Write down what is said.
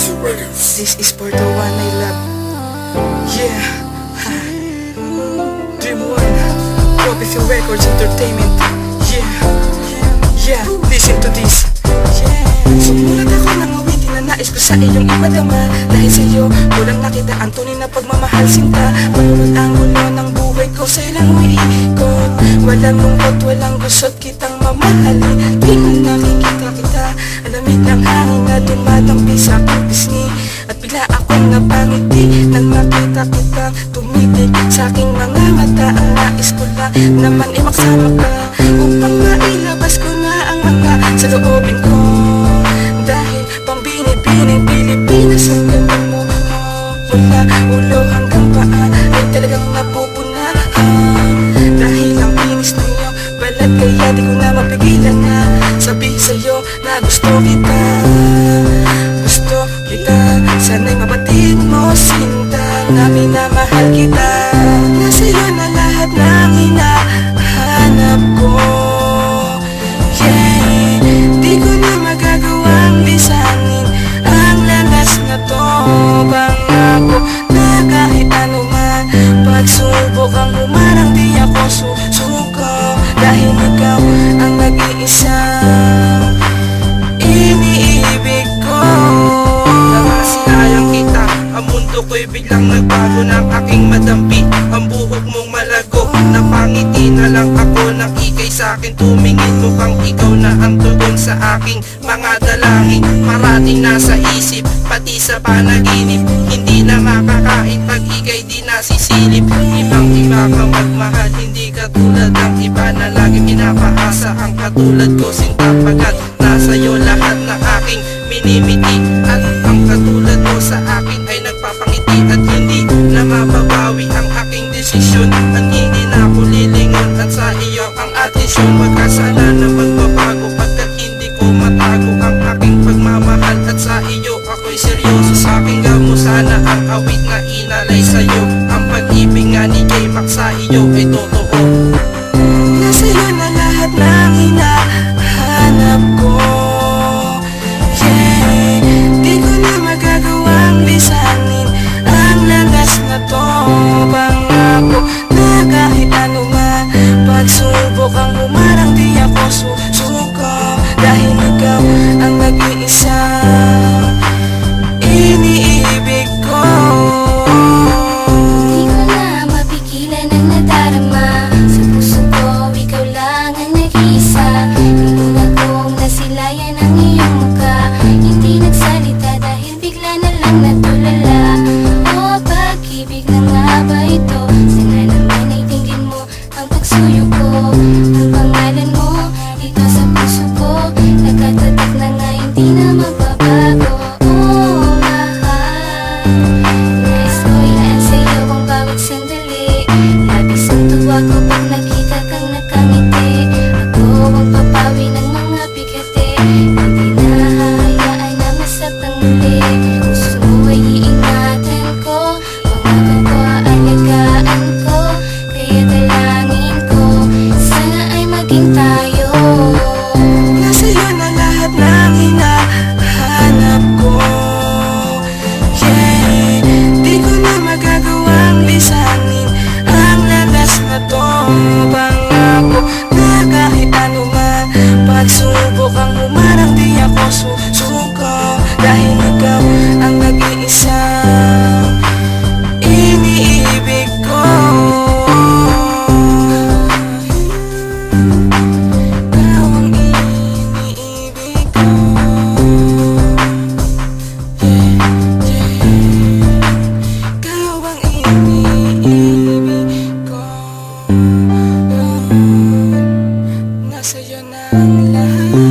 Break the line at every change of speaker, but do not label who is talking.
This is for the one I love. Yeah. Dream One, Trophyfield Records Entertainment. Yeah. Yeah, listen to this. Yeah. Sumulat ako ng awitin na nais ko sa iyong ipadama. Dahil sa'yo, walang nakita ang tunay na pagmamahal sinta. Manulat ang ulo ng buhay ko sa ilang umiikot. Walang lungkot, walang gusot, kitang mamahalin. Tuwing nakikita kita, alamig ng hangin na dumadampi sa aking pisngi. At bigla akong napangiti nang makita kitang tumitig sa aking mga mata. Ang nais ko lang naman ay maksama ka, upang mailabas ko na ang mga sa loobin ko. Dahil pambini-bining Pilipinas ang ganda mo. Mula ulo hanggang paa ay talagang napupunahan. Dahil ang binis ng iyong balat, kaya di ko na mapigilan na sabihin sa'yo na gusto kita. Gusto kita, sana'y mabatid mo sinta, na minamahal kita. Nasa'yo na lahat ng hinahanap ko. Yeah, di ko na magagawang lisanin ang landas na to. Pangako na kahit anuman pagsubok ang humarang, di ako susuko. Dahil ikaw ang nag-iisang iniibig ko. Nakasayang kita, ang mundo ko'y biglang nagbago ng aking madampi. Ang buhok mong malago, napangiti na lang ako. Nakikay sa'kin, tumingin mukhang ikaw na ang tugon sa aking mga dalangin. Parating nasa isip, pati sa panaginip. Hindi na makakain pag ika'y di nasisilip. Ibang iba ka magmahal, hindi katulad ng iba na lagi pinapaasa ang katulad ko sinta. Pagkat nasa'yo lahat ng aking minimiti, at ang katulad mo sa akin ay nagpapangiti. At hindi na mababawi ang aking desisyon, at hindi na ako lilingon. At sa iyo ang atensyon, magkasala na magbabago, pagkat hindi ko matago ang aking pagmamahal. At sa iyo ako'y seryoso, sa aking gamo sana ang awit na inalay sa'yo. Ang pag-ibig nga ni J-Max sa iyo ay totoo. Nasa'yo na lahat ng hinahanap ko. Yeah, di ko na magagawang lisanin ang landas na to. Pangako na kahit anuman pagsubok ang humarang, di ako susuko. Dahil ikaw ang nag-iisang iniibig ko.
Di ko na mapigilan ang nadarama sa puso ko, ikaw lang ang nag-iisa. Niluna kong nasilayan ang iyong mukha, hindi nagsalita dahil bigla na lang natulala. O pag-ibig na nga ba ito? Sana naman ay tingin mo ang pagsuyo ko. Ang pangalan mo dito sa puso ko, nakatatak na nga, hindi na magbabago. Oh, mahal, nais ko ilaan sa'yo ang bawat sandali. Labis ang tuwa ko pag nakita kang nakangiti. Ako ang papawi ng mga bigati, hindi na hahayaan na masaktan muli. Gusto mo ay iingatan ko, pangako ko aalagaan ko. Kaya dalangin ko, sana ay maging tayo.
Nasa'yo na lahat ng hinahanap ko. Yeah, di ko na magagawang lisanin ang landas na to. Pangako na kahit anuman pagsubok ang humarang, di ako susuko. Dahil ikaw ang nag-iisang iniibig ko. Ikaw ang iniibig ko. Ikaw ang iniibig ko. Nasa'yo na ang lahat.